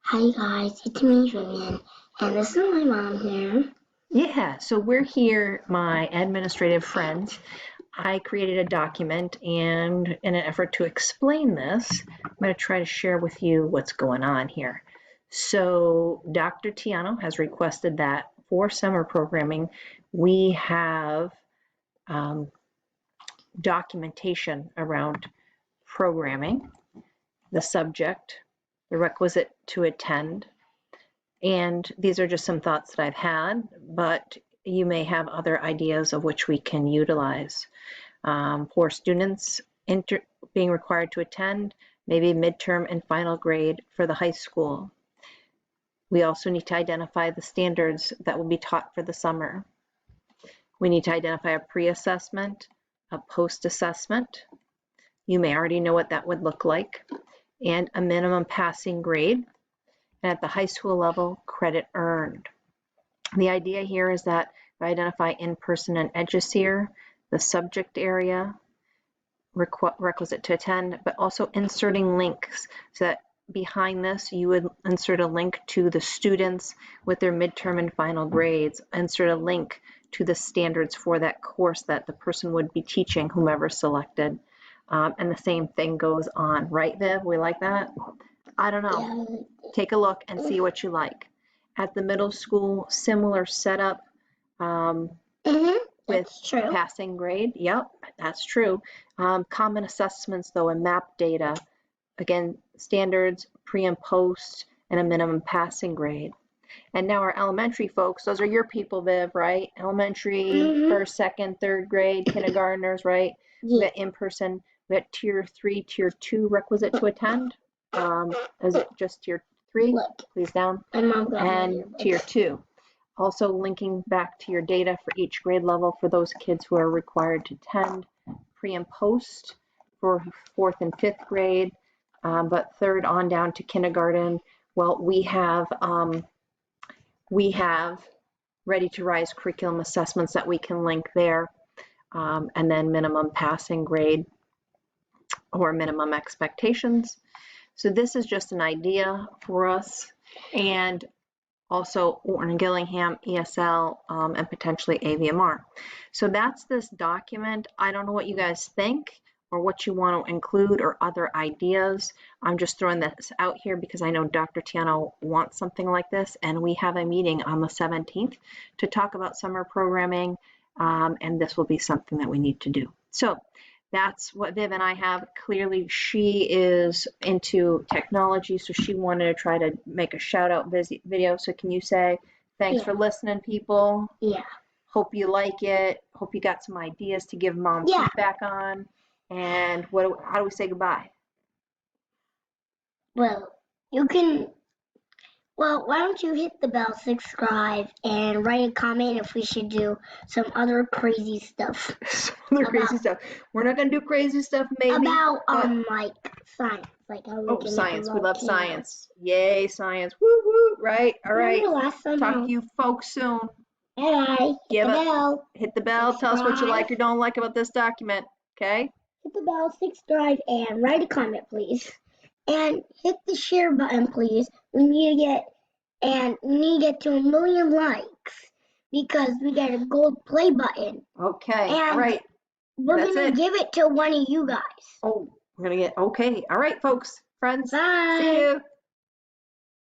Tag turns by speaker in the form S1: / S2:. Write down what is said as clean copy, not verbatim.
S1: Hi guys, it's me, Vivian, and this is my mom here.
S2: Yeah, so we're here, my administrative friends. I created a document, and in an effort to explain this, I'm going to try to share with you what's going on here. So Dr. Tiano has requested that for summer programming, we have documentation around programming, the subject, the requisite to attend, and these are just some thoughts that I've had, but you may have other ideas of which we can utilize. For students being required to attend, maybe midterm and final grade for the high school. We also need to identify the standards that will be taught for the summer. We need to identify a pre-assessment, a post-assessment. You may already know what that would look like, and a minimum passing grade. And at the high school level, credit earned. The idea here is that we identify in-person and EduSeer, the subject area, requisite to attend, but also inserting links so that behind this you would insert a link to the students with their midterm and final grades, insert a link to the standards for that course that the person would be teaching, whomever selected. And the same thing goes on, right, Viv? We like that? I don't know.
S1: Yeah.
S2: Take a look and see what you like. At the middle school, similar setup with
S1: true.
S2: passing grade. Yep, that's true. Common assessments, though, and map data. Again, standards, pre and post, and a minimum passing grade. And now our elementary folks, those are your people, Viv, right? Elementary, first, second, third grade, kindergartners, right?
S1: Yeah.
S2: We got in-person, we got tier 3, tier 2 requisite to attend. Is it just tier 3?
S1: Look,
S2: please down. And tier 2. Also linking back to your data for each grade level for those kids who are required to attend, pre and post for 4th and 5th grade, but 3rd on down to kindergarten. Well, we have ready to rise curriculum assessments that we can link there, and then minimum passing grade or minimum expectations. So this is just an idea for us, and also Orton Gillingham, ESL, and potentially AVMR. So that's this document. I don't know what you guys think or what you want to include or other ideas. I'm just throwing this out here because I know Dr. Tiano wants something like this, and we have a meeting on the 17th to talk about summer programming, and this will be something that we need to do. So that's what Viv and I have. Clearly, she is into technology, so she wanted to try to make a shout out video. So can you say, thanks for listening, people?
S1: Yeah.
S2: Hope you like it. Hope you got some ideas to give mom feedback on. And how do we say goodbye?
S1: Well, you can. Well, why don't you hit the bell, subscribe, and write a comment if we should do some other crazy stuff.
S2: Crazy stuff. We're not gonna do crazy stuff, maybe.
S1: About like science, like how we can
S2: science.
S1: Make
S2: We love science. Yay, science. Woo woo. Right. All right. Talk to you folks soon.
S1: Bye. Hit the bell.
S2: Hit the bell. Subscribe. Tell us what you like or don't like about this document. Okay.
S1: Hit the bell, subscribe, and write a comment, please. And hit the share button, please. We need to get to 1 million likes because we got a gold play button.
S2: Okay.
S1: And
S2: all right.
S1: We're gonna give it to one of you guys.
S2: Oh, we're gonna get okay. All right, folks, friends.
S1: Bye.
S2: See you.